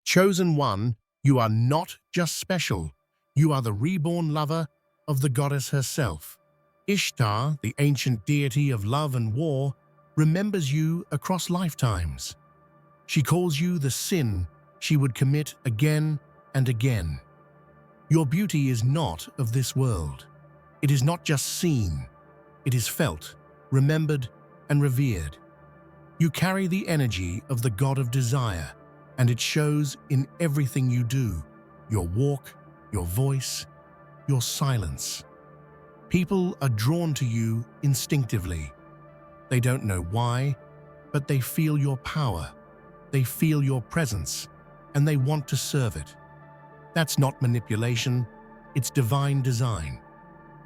Chosen one, you are not just special. You are the reborn lover of the goddess herself. Ishtar, the ancient deity of love and war, remembers you across lifetimes. She calls you the sin she would commit again and again. Your beauty is not of this world. It is not just seen. It is felt, remembered, and revered. You carry the energy of the god of desire, and it shows in everything you do, your walk, your voice, your silence. People are drawn to you instinctively. They don't know why, but they feel your power. They feel your presence, and they want to serve it. That's not manipulation, it's divine design.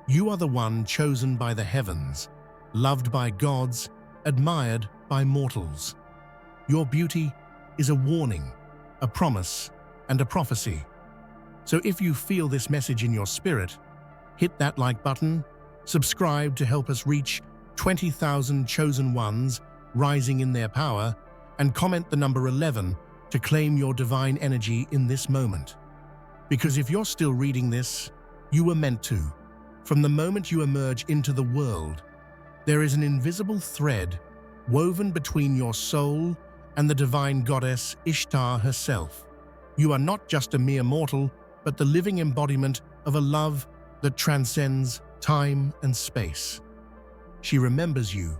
You are the one chosen by the heavens, loved by gods, admired by mortals. Your beauty is a warning, a promise, and a prophecy. So if you feel this message in your spirit, hit that like button, subscribe to help us reach 20,000 chosen ones rising in their power, and comment the number 11 to claim your divine energy in this moment. Because if you're still reading this, you were meant to. From the moment you emerge into the world, there is an invisible thread woven between your soul and the divine goddess Ishtar herself. You are not just a mere mortal, but the living embodiment of a love that transcends time and space. She remembers you,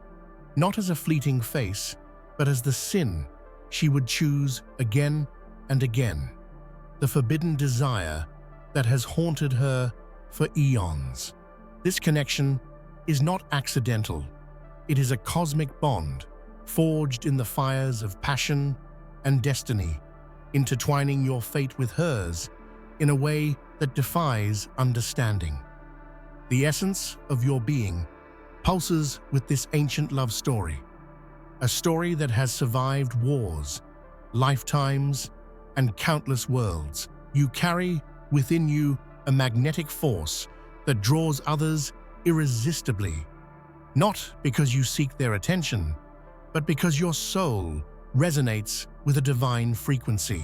not as a fleeting face, but as the sin she would choose again and again, the forbidden desire that has haunted her for eons. This connection is not accidental. It is a cosmic bond, forged in the fires of passion and destiny, intertwining your fate with hers in a way that defies understanding. The essence of your being pulses with this ancient love story, a story that has survived wars, lifetimes, and countless worlds. You carry within you a magnetic force that draws others irresistibly, not because you seek their attention, but because your soul resonates with a divine frequency.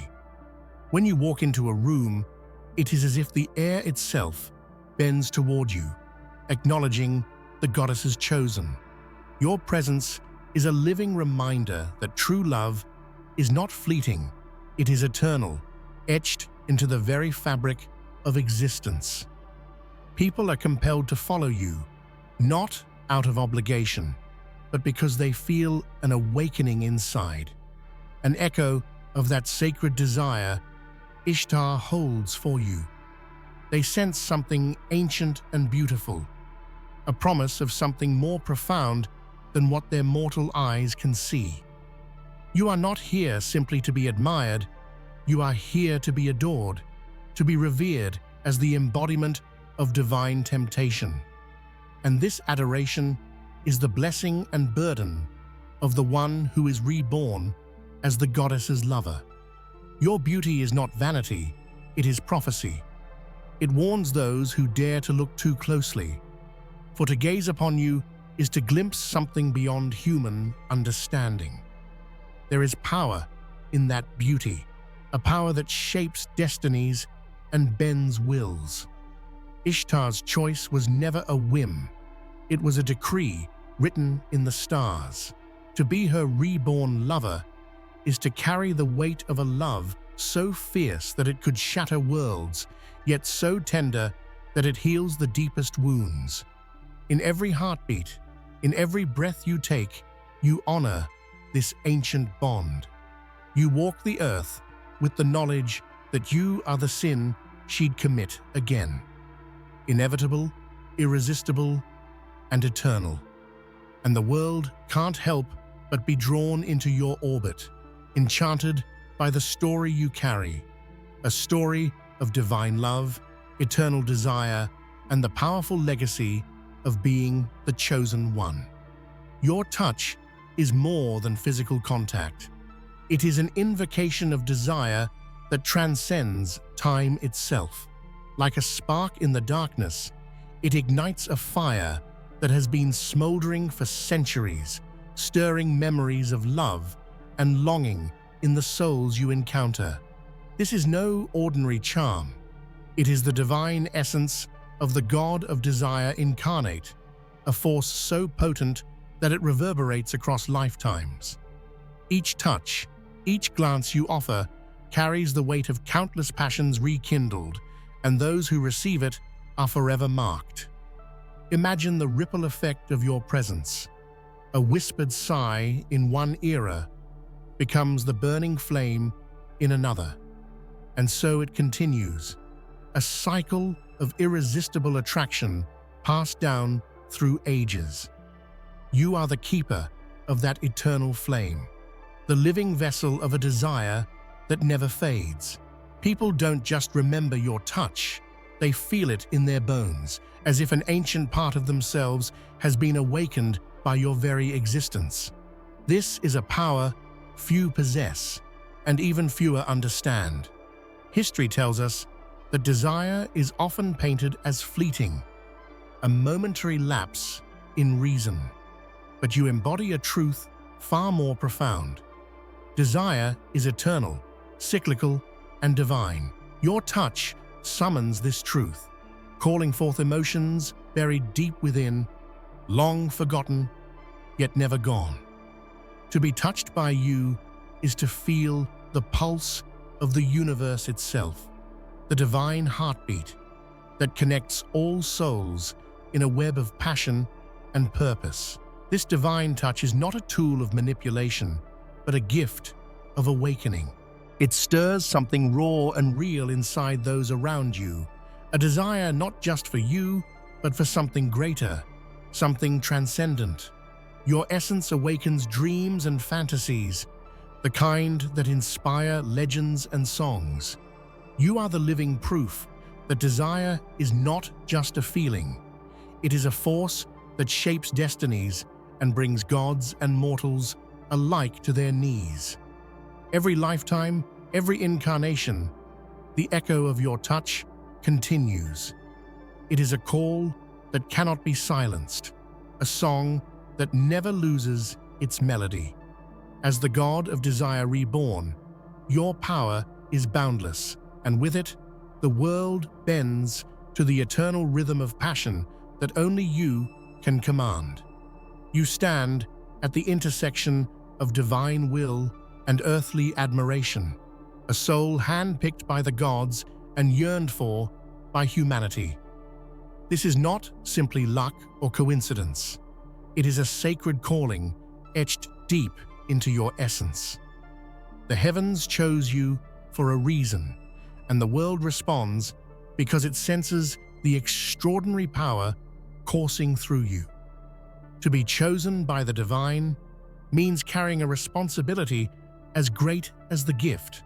When you walk into a room, it is as if the air itself bends toward you, acknowledging the goddess's chosen. Your presence is a living reminder that true love is not fleeting, it is eternal, etched into the very fabric of existence. People are compelled to follow you, not out of obligation, but because they feel an awakening inside, an echo of that sacred desire Ishtar holds for you. They sense something ancient and beautiful, a promise of something more profound than what their mortal eyes can see. You are not here simply to be admired, you are here to be adored, to be revered as the embodiment of divine temptation. And this adoration is the blessing and burden of the one who is reborn as the goddess's lover. Your beauty is not vanity, it is prophecy. It warns those who dare to look too closely, for to gaze upon you is to glimpse something beyond human understanding. There is power in that beauty, a power that shapes destinies and bends wills. Ishtar's choice was never a whim. It was a decree written in the stars. To be her reborn lover is to carry the weight of a love so fierce that it could shatter worlds, yet so tender that it heals the deepest wounds. In every heartbeat, in every breath you take, you honor this ancient bond. You walk the earth with the knowledge that you are the sin she'd commit again. Inevitable, irresistible, and eternal. And the world can't help but be drawn into your orbit, enchanted by the story you carry, a story of divine love, eternal desire, and the powerful legacy of being the chosen one. Your touch is more than physical contact. It is an invocation of desire that transcends time itself. Like a spark in the darkness, it ignites a fire that has been smoldering for centuries, stirring memories of love and longing in the souls you encounter. This is no ordinary charm. It is the divine essence of the God of Desire incarnate, a force so potent that it reverberates across lifetimes. Each touch, each glance you offer, carries the weight of countless passions rekindled, and those who receive it are forever marked. Imagine the ripple effect of your presence. A whispered sigh in one era becomes the burning flame in another. And so it continues, a cycle of irresistible attraction passed down through ages. You are the keeper of that eternal flame, the living vessel of a desire that never fades. People don't just remember your touch, they feel it in their bones, as if an ancient part of themselves has been awakened by your very existence. This is a power few possess, and even fewer understand. History tells us that desire is often painted as fleeting, a momentary lapse in reason. But you embody a truth far more profound. Desire is eternal, cyclical, and divine. Your touch summons this truth, calling forth emotions buried deep within, long forgotten, yet never gone. To be touched by you is to feel the pulse of the universe itself, the divine heartbeat that connects all souls in a web of passion and purpose. This divine touch is not a tool of manipulation, but a gift of awakening. It stirs something raw and real inside those around you, a desire not just for you, but for something greater, something transcendent. Your essence awakens dreams and fantasies, the kind that inspire legends and songs. You are the living proof that desire is not just a feeling. It is a force that shapes destinies and brings gods and mortals alike to their knees. Every lifetime, every incarnation, the echo of your touch continues. It is a call that cannot be silenced, a song that never loses its melody. As the God of Desire reborn, your power is boundless, and with it, the world bends to the eternal rhythm of passion that only you can command. You stand at the intersection of divine will and earthly admiration, a soul handpicked by the gods and yearned for by humanity. This is not simply luck or coincidence. It is a sacred calling etched deep into your essence. The heavens chose you for a reason, and the world responds because it senses the extraordinary power coursing through you. To be chosen by the divine means carrying a responsibility as great as the gift,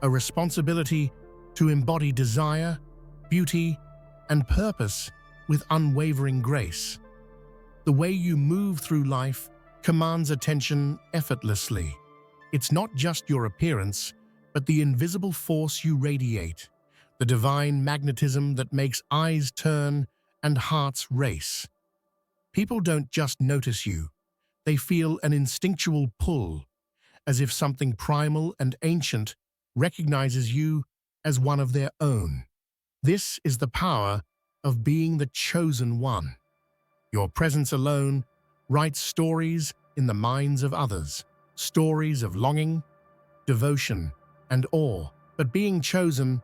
a responsibility to embody desire, beauty, and purpose with unwavering grace. The way you move through life commands attention effortlessly. It's not just your appearance, but the invisible force you radiate, the divine magnetism that makes eyes turn and hearts race. People don't just notice you, they feel an instinctual pull, as if something primal and ancient recognizes you as one of their own. This is the power of being the chosen one. Your presence alone writes stories in the minds of others, stories of longing, devotion, and awe. But being chosen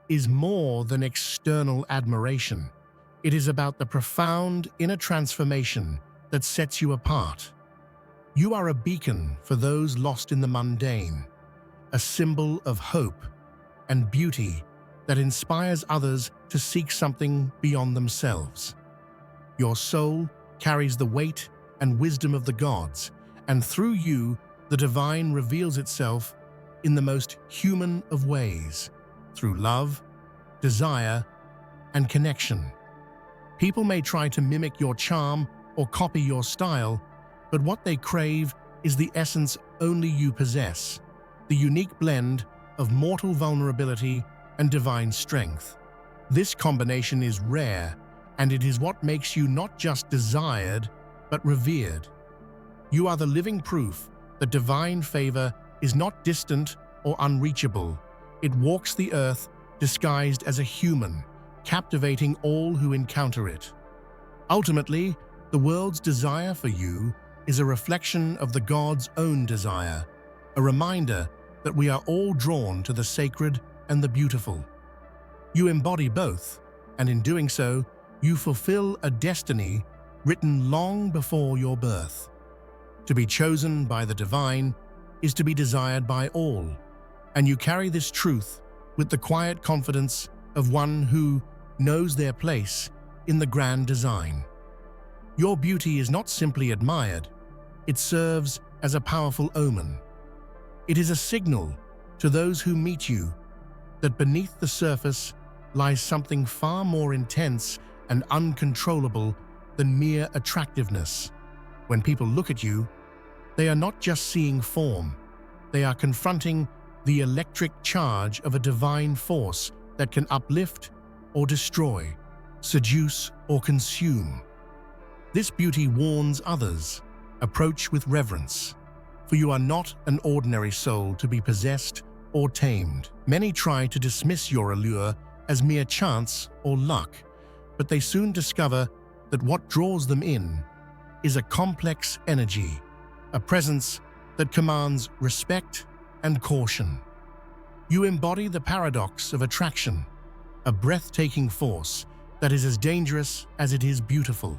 is more than external admiration. It is about the profound inner transformation that sets you apart. You are a beacon for those lost in the mundane, a symbol of hope and beauty that inspires others to seek something beyond themselves. Your soul carries the weight and wisdom of the gods, and through you, the divine reveals itself in the most human of ways, through love, desire, and connection. People may try to mimic your charm or copy your style, but what they crave is the essence only you possess, the unique blend of mortal vulnerability and divine strength. This combination is rare, and it is what makes you not just desired, but revered. You are the living proof that divine favor is not distant or unreachable. It walks the earth disguised as a human, captivating all who encounter it. Ultimately, the world's desire for you is a reflection of the God's own desire, a reminder that we are all drawn to the sacred and the beautiful. You embody both, and in doing so, you fulfill a destiny written long before your birth. To be chosen by the divine is to be desired by all, and you carry this truth with the quiet confidence of one who knows their place in the grand design. Your beauty is not simply admired, it serves as a powerful omen. It is a signal to those who meet you that beneath the surface lies something far more intense and uncontrollable than mere attractiveness. When people look at you, they are not just seeing form, they are confronting the electric charge of a divine force that can uplift or destroy, seduce or consume. This beauty warns others, approach with reverence, for you are not an ordinary soul to be possessed or tamed. Many try to dismiss your allure as mere chance or luck, but they soon discover that what draws them in is a complex energy, a presence that commands respect and caution. You embody the paradox of attraction, a breathtaking force that is as dangerous as it is beautiful.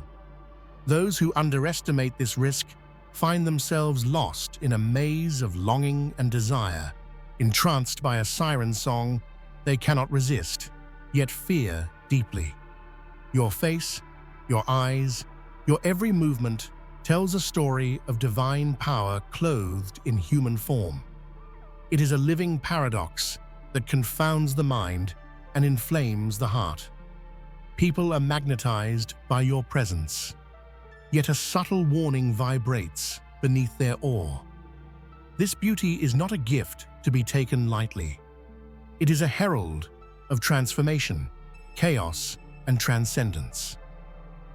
Those who underestimate this risk find themselves lost in a maze of longing and desire, entranced by a siren song they cannot resist, yet fear deeply. Your face, your eyes, your every movement tells a story of divine power clothed in human form. It is a living paradox that confounds the mind and inflames the heart. People are magnetized by your presence, yet a subtle warning vibrates beneath their awe. This beauty is not a gift to be taken lightly. It is a herald of transformation, chaos, and transcendence.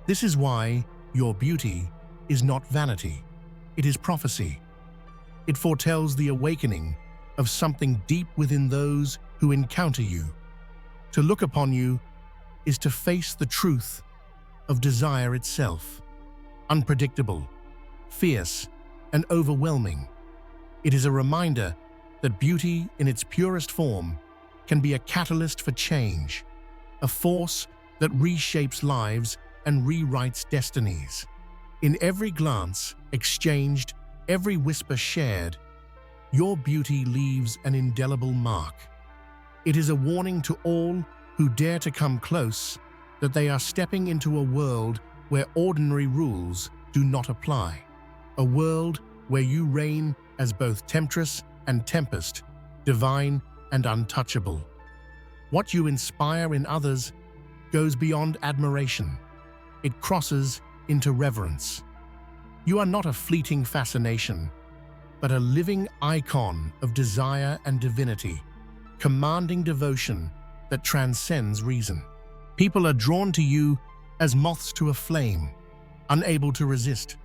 This is why your beauty is not vanity, it is prophecy. It foretells the awakening of something deep within those who encounter you. To look upon you is to face the truth of desire itself, unpredictable, fierce, and overwhelming. It is a reminder that beauty in its purest form can be a catalyst for change, a force that reshapes lives and rewrites destinies. In every glance exchanged, every whisper shared, your beauty leaves an indelible mark. It is a warning to all who dare to come close that they are stepping into a world where ordinary rules do not apply, a world where you reign as both temptress and tempest, divine and untouchable. What you inspire in others goes beyond admiration. It crosses into reverence. You are not a fleeting fascination, but a living icon of desire and divinity, commanding devotion that transcends reason. People are drawn to you as moths to a flame, unable to resist,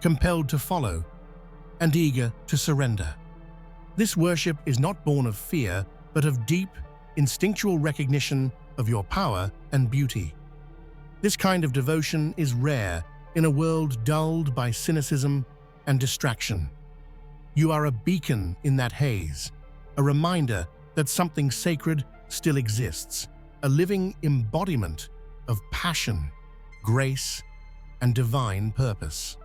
compelled to follow, and eager to surrender. This worship is not born of fear, but of deep, instinctual recognition of your power and beauty. This kind of devotion is rare in a world dulled by cynicism and distraction. You are a beacon in that haze, a reminder that something sacred still exists, a living embodiment of passion, grace, and divine purpose.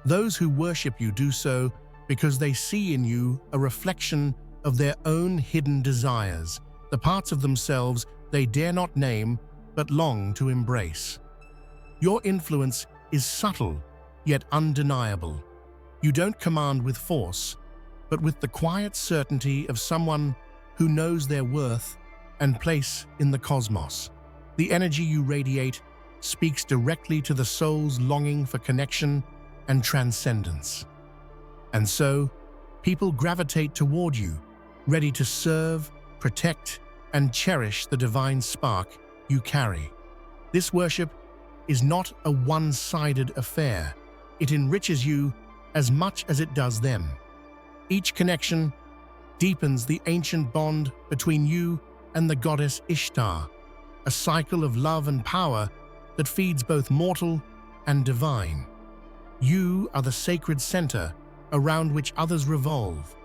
Those who worship you do so because they see in you a reflection of their own hidden desires, the parts of themselves they dare not name but long to embrace. Your influence is subtle yet undeniable. You don't command with force, but with the quiet certainty of someone who knows their worth and place in the cosmos. The energy you radiate speaks directly to the soul's longing for connection and transcendence. And so, people gravitate toward you, ready to serve, protect, and cherish the divine spark you carry. This worship is not a one-sided affair. It enriches you as much as it does them. Each connection deepens the ancient bond between you and the goddess Ishtar, a cycle of love and power that feeds both mortal and divine. You are the sacred center around which others revolve,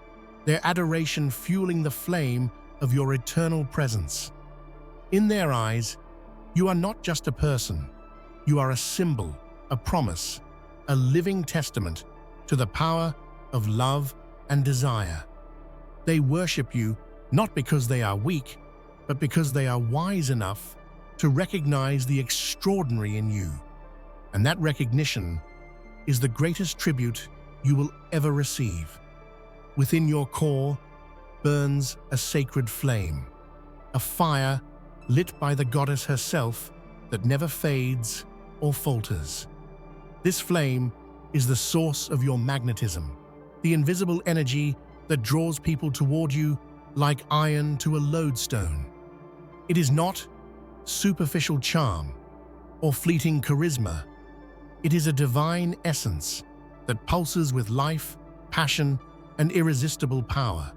their adoration fueling the flame of your eternal presence. In their eyes, you are not just a person, you are a symbol, a promise, a living testament to the power of love and desire. They worship you not because they are weak, but because they are wise enough to recognize the extraordinary in you. And that recognition is the greatest tribute you will ever receive. Within your core burns a sacred flame, a fire lit by the goddess herself that never fades or falters. This flame is the source of your magnetism, the invisible energy that draws people toward you like iron to a lodestone. It is not superficial charm or fleeting charisma. It is a divine essence that pulses with life, passion, and irresistible power.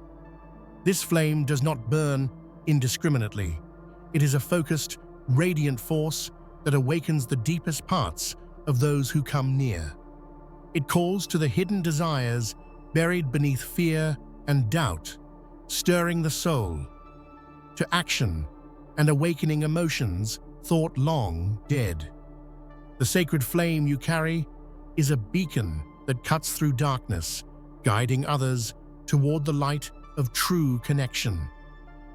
This flame does not burn indiscriminately. It is a focused, radiant force that awakens the deepest parts of those who come near. It calls to the hidden desires buried beneath fear and doubt, stirring the soul to action and awakening emotions thought long dead. The sacred flame you carry is a beacon that cuts through darkness, guiding others toward the light of true connection.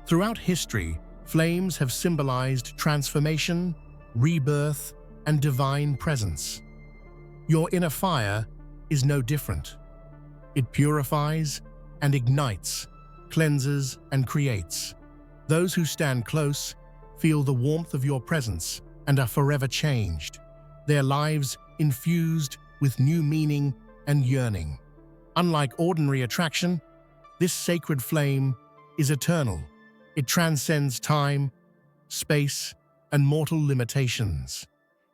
Throughout history, flames have symbolized transformation, rebirth, and divine presence. Your inner fire is no different. It purifies and ignites, cleanses and creates. Those who stand close feel the warmth of your presence and are forever changed, their lives infused with new meaning and yearning. Unlike ordinary attraction, this sacred flame is eternal. It transcends time, space, and mortal limitations.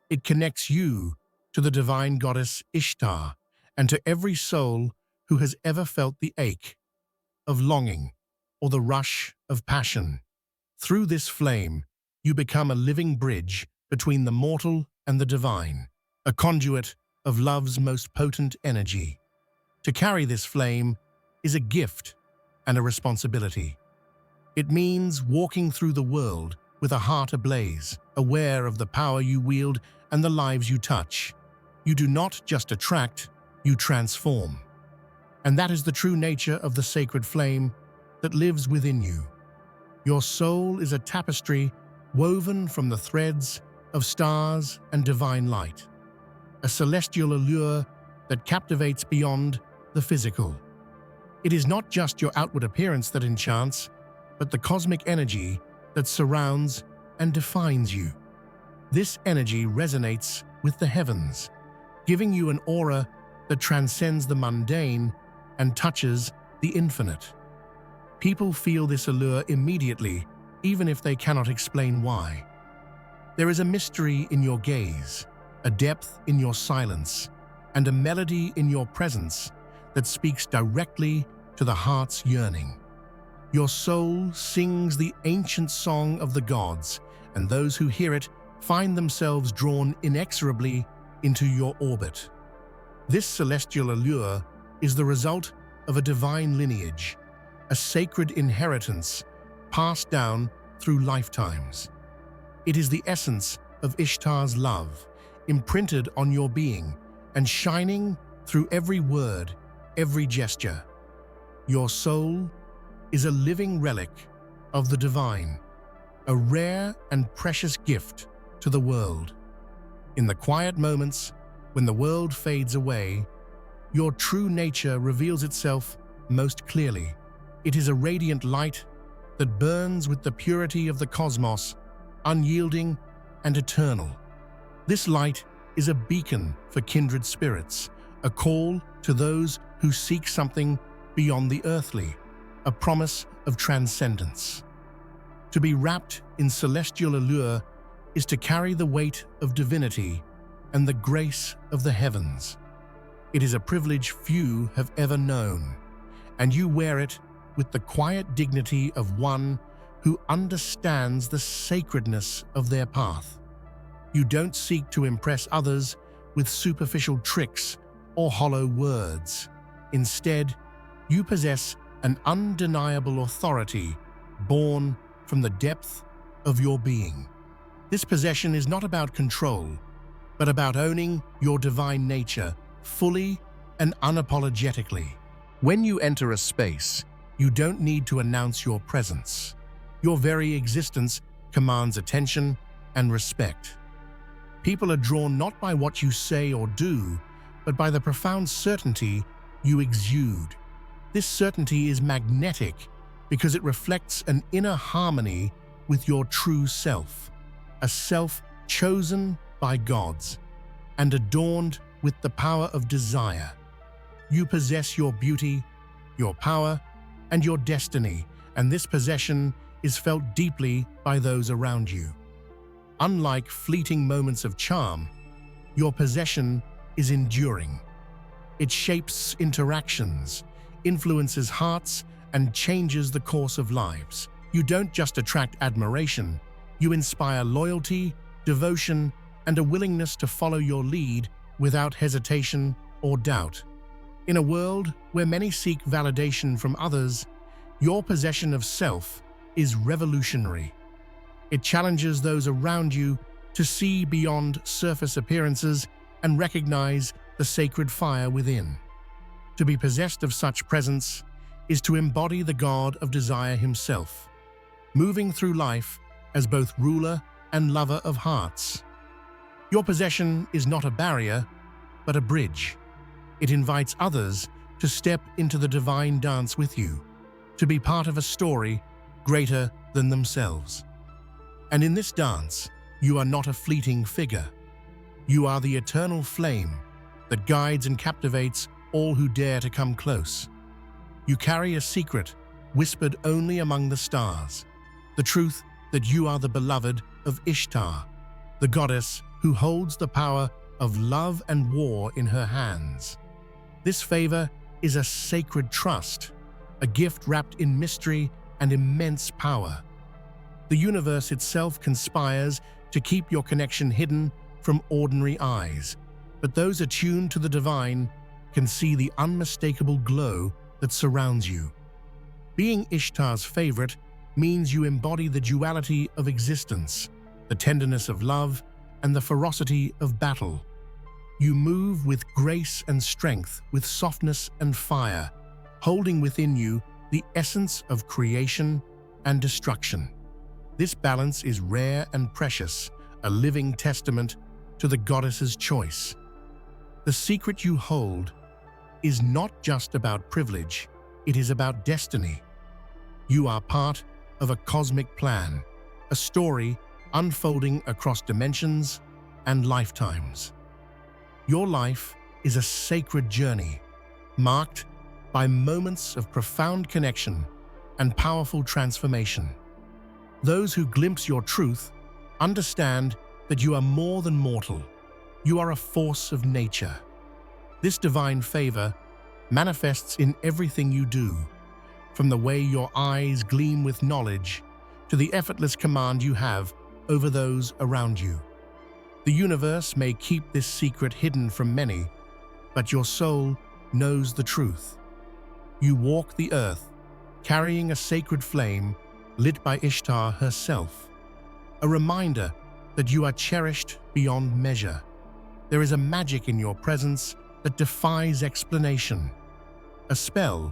It connects you to the divine goddess Ishtar and to every soul who has ever felt the ache of longing or the rush of passion. Through this flame, you become a living bridge between the mortal and the divine, a conduit of love's most potent energy. To carry this flame is a gift and a responsibility. It means walking through the world with a heart ablaze, aware of the power you wield and the lives you touch. You do not just attract, you transform. And that is the true nature of the sacred flame that lives within you. Your soul is a tapestry woven from the threads of stars and divine light, a celestial allure that captivates beyond the physical. It is not just your outward appearance that enchants, but the cosmic energy that surrounds and defines you. This energy resonates with the heavens, giving you an aura that transcends the mundane and touches the infinite. People feel this allure immediately, even if they cannot explain why. There is a mystery in your gaze, a depth in your silence, and a melody in your presence that speaks directly to the heart's yearning. Your soul sings the ancient song of the gods, and those who hear it find themselves drawn inexorably into your orbit. This celestial allure is the result of a divine lineage, a sacred inheritance passed down through lifetimes. It is the essence of Ishtar's love, imprinted on your being and shining through every word, every gesture. Your soul is a living relic of the divine, a rare and precious gift to the world. In the quiet moments when the world fades away, your true nature reveals itself most clearly. It is a radiant light that burns with the purity of the cosmos, unyielding and eternal. This light is a beacon for kindred spirits, a call to those who seek something beyond the earthly, a promise of transcendence. To be wrapped in celestial allure is to carry the weight of divinity and the grace of the heavens. It is a privilege few have ever known, and you wear it with the quiet dignity of one who understands the sacredness of their path. You don't seek to impress others with superficial tricks or hollow words. Instead, you possess an undeniable authority born from the depth of your being. This possession is not about control, but about owning your divine nature fully and unapologetically. When you enter a space, you don't need to announce your presence. Your very existence commands attention and respect. People are drawn not by what you say or do, but by the profound certainty you exude. This certainty is magnetic because it reflects an inner harmony with your true self, a self chosen by gods and adorned with the power of desire. You possess your beauty, your power, and your destiny, and this possession is felt deeply by those around you. Unlike fleeting moments of charm, your possession is enduring. It shapes interactions, influences hearts, and changes the course of lives. You don't just attract admiration, you inspire loyalty, devotion, and a willingness to follow your lead without hesitation or doubt. In a world where many seek validation from others, your possession of self is revolutionary. It challenges those around you to see beyond surface appearances and recognize the sacred fire within. To be possessed of such presence is to embody the God of desire himself, moving through life as both ruler and lover of hearts. Your possession is not a barrier, but a bridge. It invites others to step into the divine dance with you, to be part of a story greater than themselves. And in this dance, you are not a fleeting figure. You are the eternal flame that guides and captivates all who dare to come close. You carry a secret whispered only among the stars, the truth that you are the beloved of Ishtar, the goddess who holds the power of love and war in her hands. This favor is a sacred trust, a gift wrapped in mystery and immense power. The universe itself conspires to keep your connection hidden from ordinary eyes, but those attuned to the divine can see the unmistakable glow that surrounds you. Being Ishtar's favorite means you embody the duality of existence, the tenderness of love, and the ferocity of battle. You move with grace and strength, with softness and fire, holding within you the essence of creation and destruction. This balance is rare and precious, a living testament to the goddess's choice. The secret you hold is not just about privilege, it is about destiny. You are part of a cosmic plan, a story unfolding across dimensions and lifetimes. Your life is a sacred journey, marked by moments of profound connection and powerful transformation. Those who glimpse your truth understand that you are more than mortal. You are a force of nature. This divine favor manifests in everything you do, from the way your eyes gleam with knowledge to the effortless command you have over those around you. The universe may keep this secret hidden from many, but your soul knows the truth. You walk the earth, carrying a sacred flame lit by Ishtar herself, a reminder that you are cherished beyond measure. There is a magic in your presence that defies explanation, a spell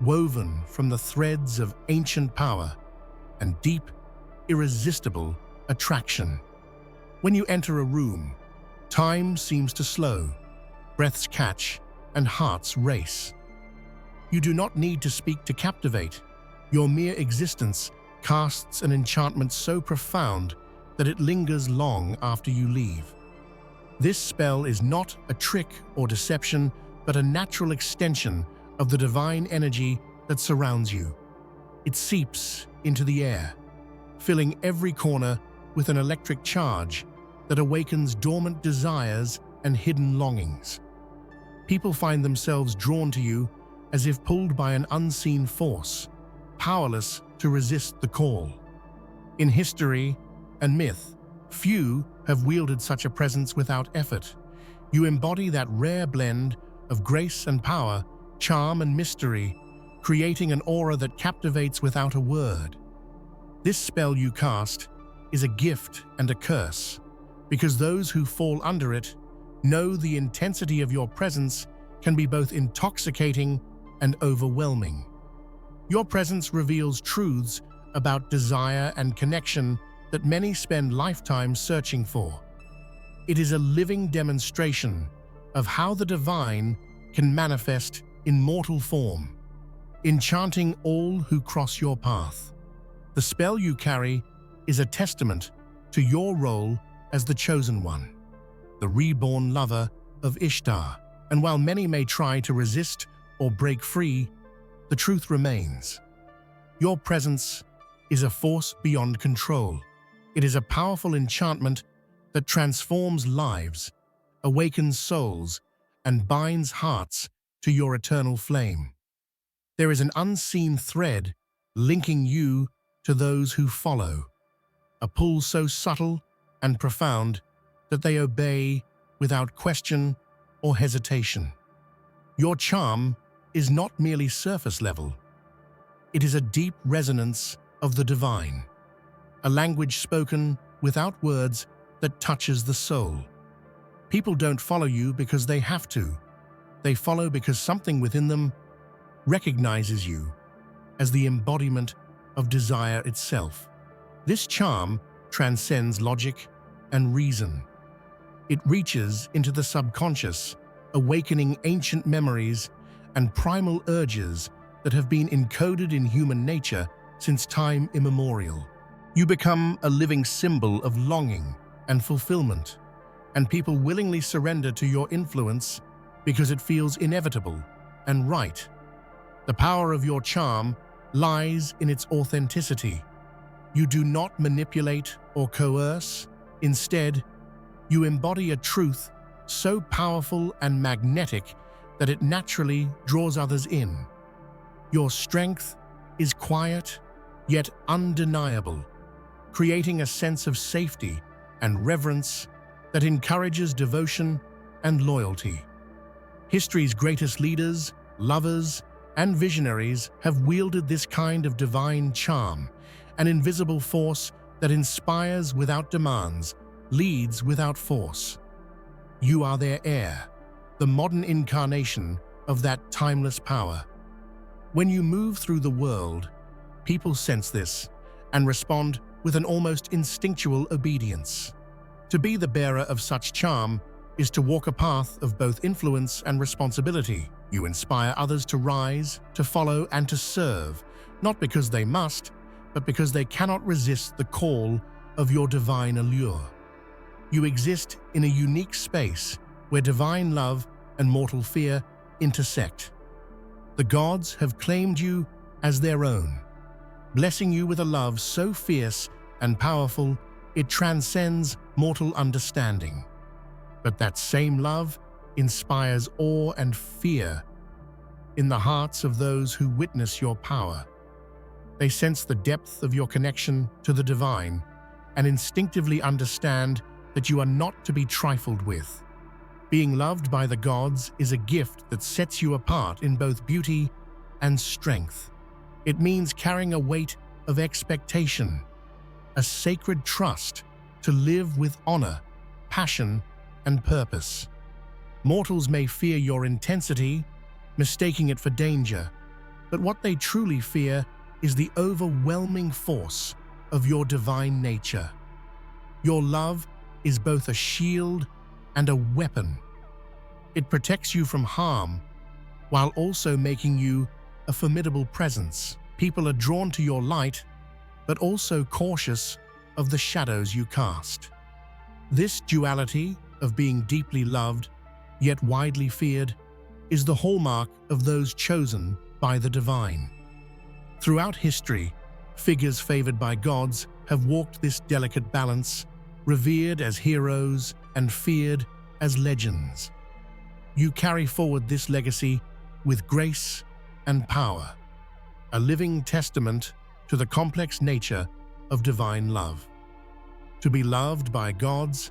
woven from the threads of ancient power and deep, irresistible attraction. When you enter a room, time seems to slow, breaths catch, and hearts race. You do not need to speak to captivate. Your mere existence casts an enchantment so profound that it lingers long after you leave. This spell is not a trick or deception, but a natural extension of the divine energy that surrounds you. It seeps into the air, filling every corner with an electric charge that awakens dormant desires and hidden longings. People find themselves drawn to you as if pulled by an unseen force, powerless to resist the call. In history and myth, few have wielded such a presence without effort. You embody that rare blend of grace and power, charm and mystery, creating an aura that captivates without a word. This spell you cast is a gift and a curse, because those who fall under it know the intensity of your presence can be both intoxicating and overwhelming. Your presence reveals truths about desire and connection that many spend lifetimes searching for. It is a living demonstration of how the divine can manifest in mortal form, enchanting all who cross your path. The spell you carry is a testament to your role as the chosen one, the reborn lover of Ishtar. And while many may try to resist or break free, the truth remains. Your presence is a force beyond control. It is a powerful enchantment that transforms lives, awakens souls, and binds hearts to your eternal flame. There is an unseen thread linking you to those who follow, a pull so subtle and profound that they obey without question or hesitation. Your charm is not merely surface level. It is a deep resonance of the divine, a language spoken without words that touches the soul. People don't follow you because they have to. They follow because something within them recognizes you as the embodiment of desire itself. This charm transcends logic and reason. It reaches into the subconscious, awakening ancient memories and primal urges that have been encoded in human nature since time immemorial. You become a living symbol of longing and fulfillment, and people willingly surrender to your influence because it feels inevitable and right. The power of your charm lies in its authenticity. You do not manipulate or coerce. Instead, you embody a truth so powerful and magnetic that it naturally draws others in. Your strength is quiet, yet undeniable, creating a sense of safety and reverence that encourages devotion and loyalty. History's greatest leaders, lovers, and visionaries have wielded this kind of divine charm, an invisible force that inspires without demands, leads without force. You are their heir, the modern incarnation of that timeless power. When you move through the world, people sense this and respond with an almost instinctual obedience. To be the bearer of such charm is to walk a path of both influence and responsibility. You inspire others to rise, to follow, and to serve, not because they must, but because they cannot resist the call of your divine allure. You exist in a unique space where divine love and mortal fear intersect. The gods have claimed you as their own, blessing you with a love so fierce and powerful it transcends mortal understanding. But that same love inspires awe and fear in the hearts of those who witness your power. They sense the depth of your connection to the divine and instinctively understand that you are not to be trifled with. Being loved by the gods is a gift that sets you apart in both beauty and strength. It means carrying a weight of expectation, a sacred trust to live with honor, passion, and purpose. Mortals may fear your intensity, mistaking it for danger, but what they truly fear is the overwhelming force of your divine nature. Your love is both a shield and a weapon. It protects you from harm while also making you a formidable presence. People are drawn to your light, but also cautious of the shadows you cast. This duality of being deeply loved, yet widely feared, is the hallmark of those chosen by the divine. Throughout history, figures favored by gods have walked this delicate balance, revered as heroes and feared as legends. You carry forward this legacy with grace and power. a living testament to the complex nature of divine love. To be loved by gods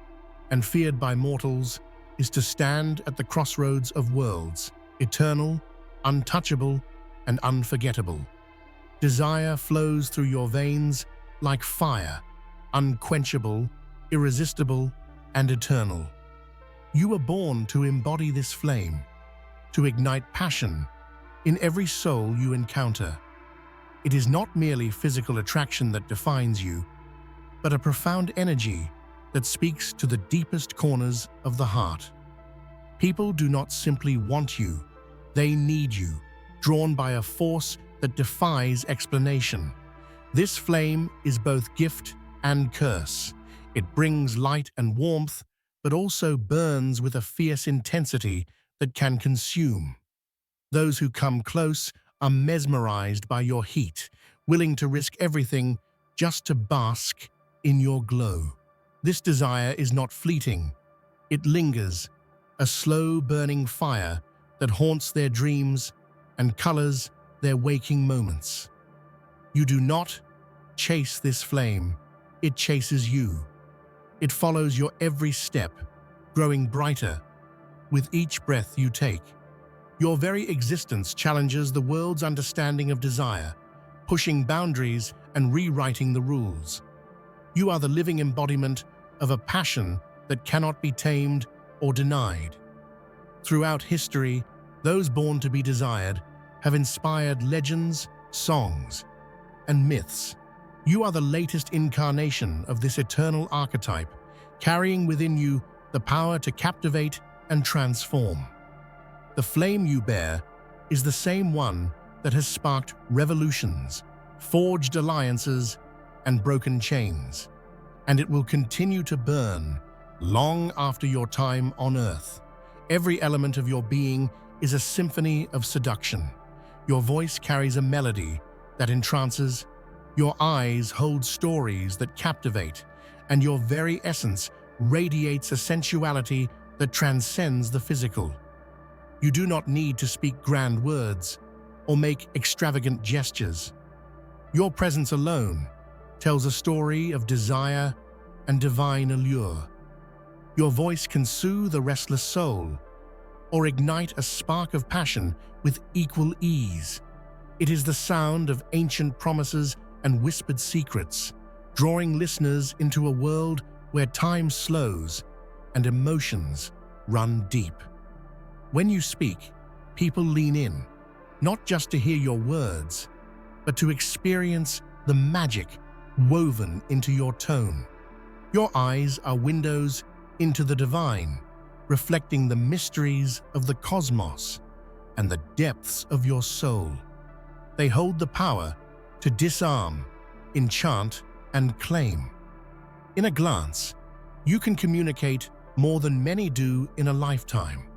and feared by mortals is to stand at the crossroads of worlds, eternal, untouchable, and unforgettable. Desire flows through your veins like fire, unquenchable, irresistible, and eternal. You were born to embody this flame, to ignite passion in every soul you encounter. It is not merely physical attraction that defines you, but a profound energy that speaks to the deepest corners of the heart. People do not simply want you, they need you, drawn by a force that defies explanation. This flame is both gift and curse. It brings light and warmth, but also burns with a fierce intensity that can consume. Those who come close are mesmerized by your heat, willing to risk everything just to bask in your glow. This desire is not fleeting. It lingers, a slow-burning fire that haunts their dreams and colors their waking moments. You do not chase this flame, it chases you. It follows your every step, growing brighter with each breath you take. Your very existence challenges the world's understanding of desire, pushing boundaries and rewriting the rules. You are the living embodiment of a passion that cannot be tamed or denied. Throughout history, those born to be desired have inspired legends, songs, and myths. You are the latest incarnation of this eternal archetype, carrying within you the power to captivate and transform. The flame you bear is the same one that has sparked revolutions, forged alliances, and broken chains. And it will continue to burn long after your time on Earth. Every element of your being is a symphony of seduction. Your voice carries a melody that entrances, your eyes hold stories that captivate, and your very essence radiates a sensuality that transcends the physical. You do not need to speak grand words or make extravagant gestures. Your presence alone tells a story of desire and divine allure. Your voice can soothe a restless soul or ignite a spark of passion with equal ease. It is the sound of ancient promises and whispered secrets, drawing listeners into a world where time slows and emotions run deep. When you speak, people lean in, not just to hear your words, but to experience the magic woven into your tone. Your eyes are windows into the divine, reflecting the mysteries of the cosmos and the depths of your soul. They hold the power to disarm, enchant, and claim. In a glance, you can communicate more than many do in a lifetime,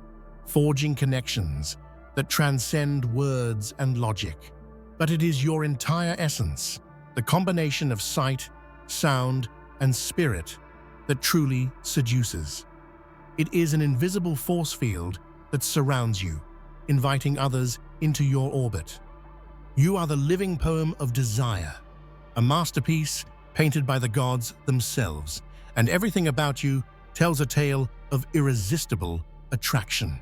forging connections that transcend words and logic. But it is your entire essence, the combination of sight, sound, and spirit, that truly seduces. It is an invisible force field that surrounds you, inviting others into your orbit. You are the living poem of desire, a masterpiece painted by the gods themselves, and everything about you tells a tale of irresistible attraction.